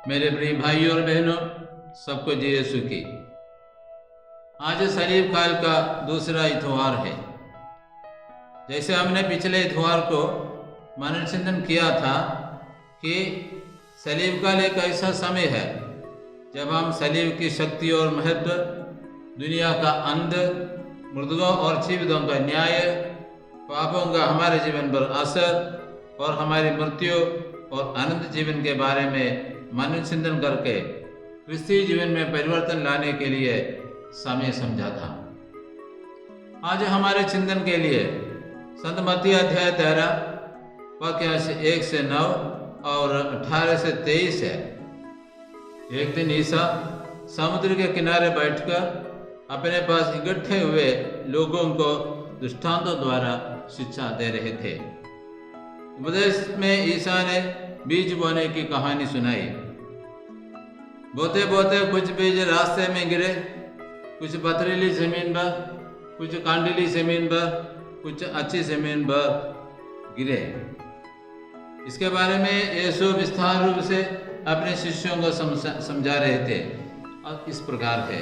मेरे प्रिय भाइयों और बहनों, सबको जय यीशु की। आज सलीब काल का दूसरा इतवार है। जैसे हमने पिछले इतवार को मनोचिंतन किया था कि सलीब काल एक ऐसा समय है जब हम सलीब की शक्ति और महत्व, दुनिया का अंत, मृतकों और जीवितों का न्याय, पापों का हमारे जीवन पर असर और हमारी मृत्यु और अनंत जीवन के बारे में मनोचिंतन करके क्रिस्तीय जीवन में परिवर्तन लाने के लिए समय समझा था। आज हमारे चिंतन के लिए संत मत्ती अध्याय 13 वाक्य 1 से 9 और 18 से 23 है। एक दिन ईसा समुद्र के किनारे बैठकर अपने पास इकट्ठे हुए लोगों को दृष्टांतों द्वारा शिक्षा दे रहे थे। उपदेश में ईसा ने बीज बोने की कहानी सुनाई। बोते बोते कुछ बीज रास्ते में गिरे, कुछ पथरीली जमीन पर, कुछ कांडिली जमीन पर, कुछ अच्छी जमीन पर गिरे। इसके बारे में यीशु विस्तार रूप से अपने शिष्यों को समझा रहे थे और इस प्रकार है।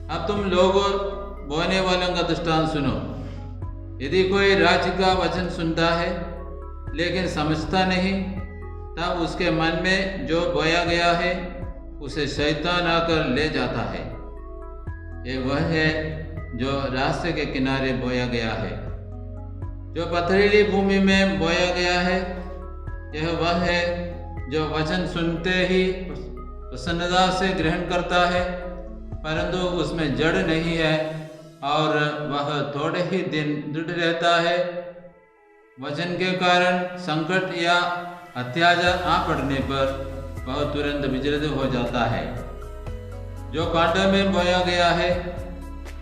अब तुम लोगों बोने वालों का दृष्टांत सुनो। यदि कोई राज्य का वचन सुनता है लेकिन समझता नहीं, तब उसके मन में जो बोया गया है उसे शैतान आकर ले जाता है। ये वह है जो रास्ते के किनारे बोया गया है। जो पथरीली भूमि में बोया गया है, यह वह है जो वचन सुनते ही प्रसन्नता से ग्रहण करता है, परंतु उसमें जड़ नहीं है और वह थोड़े ही दिन दृढ़ रहता है। वचन के कारण संकट या अत्याचार आ पड़ने पर वह तुरंत विचलित हो जाता है। जो कांटों में बोया गया है,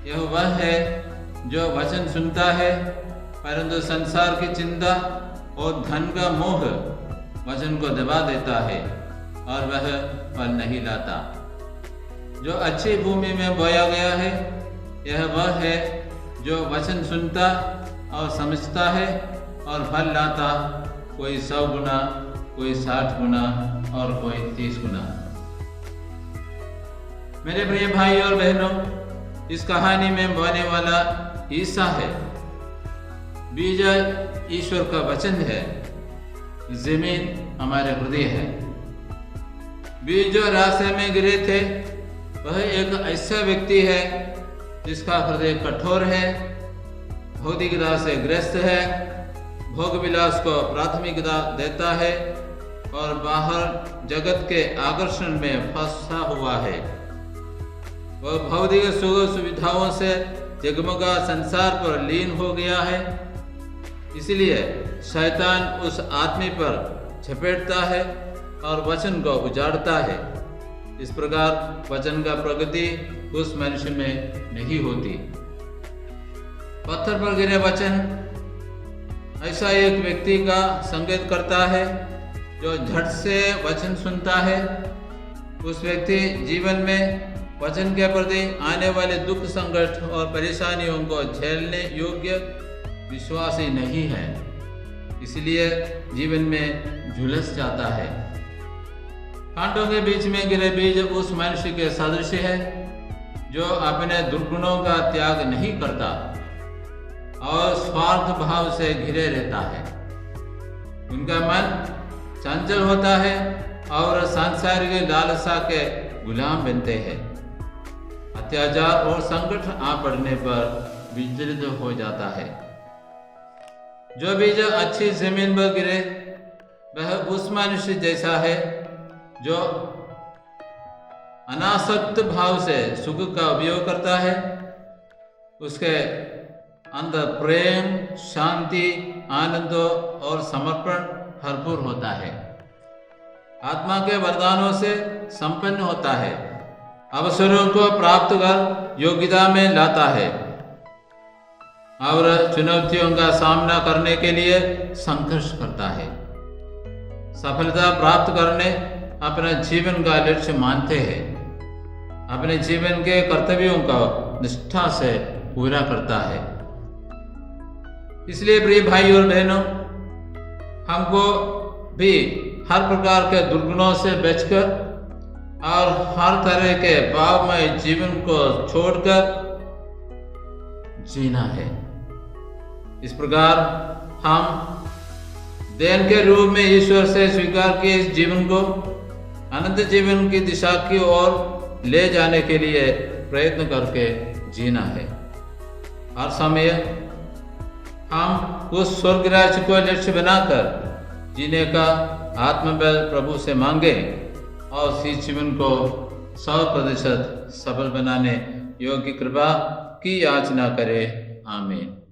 यह वह है जो वचन सुनता है, परंतु संसार की चिंता और धन का मोह वचन को दबा देता है और वह फल नहीं लाता। जो अच्छी भूमि में बोया गया है, यह वह है जो वचन सुनता और समझता है और फल लाता, कोई 100 गुना, कोई 60 गुना और कोई 30 गुना। मेरे प्रिय भाई और बहनों, इस कहानी में बोने वाला ईसा है। बीज ईश्वर का वचन है, जमीन हमारे हृदय है। बीज जो रास्ते में गिरे थे, वह एक ऐसा व्यक्ति है जिसका हृदय कठोर है, भौतिकता से ग्रस्त है, भोग विलास को प्राथमिकता देता है और बाहर जगत के आकर्षण में फंसा हुआ है। वह भौतिक सुख सुविधाओं से जगमगा संसार पर लीन हो गया है। इसलिए शैतान उस आदमी पर झपेटता है और वचन को उजाड़ता है। इस प्रकार वचन का प्रगति उस मनुष्य में नहीं होती। पत्थर पर गिरे वचन ऐसा एक व्यक्ति का संकेत करता है जो झट से वचन सुनता है। उस व्यक्ति जीवन में वचन के प्रति आने वाले दुख, संकट और परेशानियों को झेलने योग्य विश्वासी नहीं है, इसलिए जीवन में झुलस जाता है। कांटों के बीच में गिरे बीज उस मनुष्य के सदृश है जो अपने दुर्गुणों का त्याग नहीं करता और स्वार्थ भाव से घिरे रहता है। उनका मन चंचल होता है और सांसारिक लालसा के गुलाम बनते हैं। अत्याचार और संकट आ पड़ने पर विचलित हो जाता है। जो बीज अच्छी जमीन पर गिरे, वह उस मनुष्य जैसा है जो अनासक्त भाव से सुख का उपयोग करता है। उसके अंदर प्रेम, शांति, आनंद और समर्पण भरपूर होता है। आत्मा के वरदानों से संपन्न होता है, अवसरों को प्राप्त कर योग्यता में लाता है और चुनौतियों का सामना करने के लिए संघर्ष करता है। सफलता प्राप्त करने अपना जीवन का लक्ष्य मानते हैं, अपने जीवन के कर्तव्यों को निष्ठा से पूरा करता है। इसलिए प्रिय भाई और बहनों, हमको भी हर प्रकार के दुर्गुणों से बचकर और हर तरह के पापमय जीवन को छोड़कर जीना है। इस प्रकार हम देन के रूप में ईश्वर से स्वीकार किए इस जीवन को अनंत जीवन की दिशा की ओर ले जाने के लिए प्रयत्न करके जीना है। हर समय हम उस स्वर्ग राज्य को लक्ष्य बनाकर जीने का आत्मबल प्रभु से मांगे और इस जीवन को 100% सफल बनाने योग्य कृपा की याचना करें। आमीन।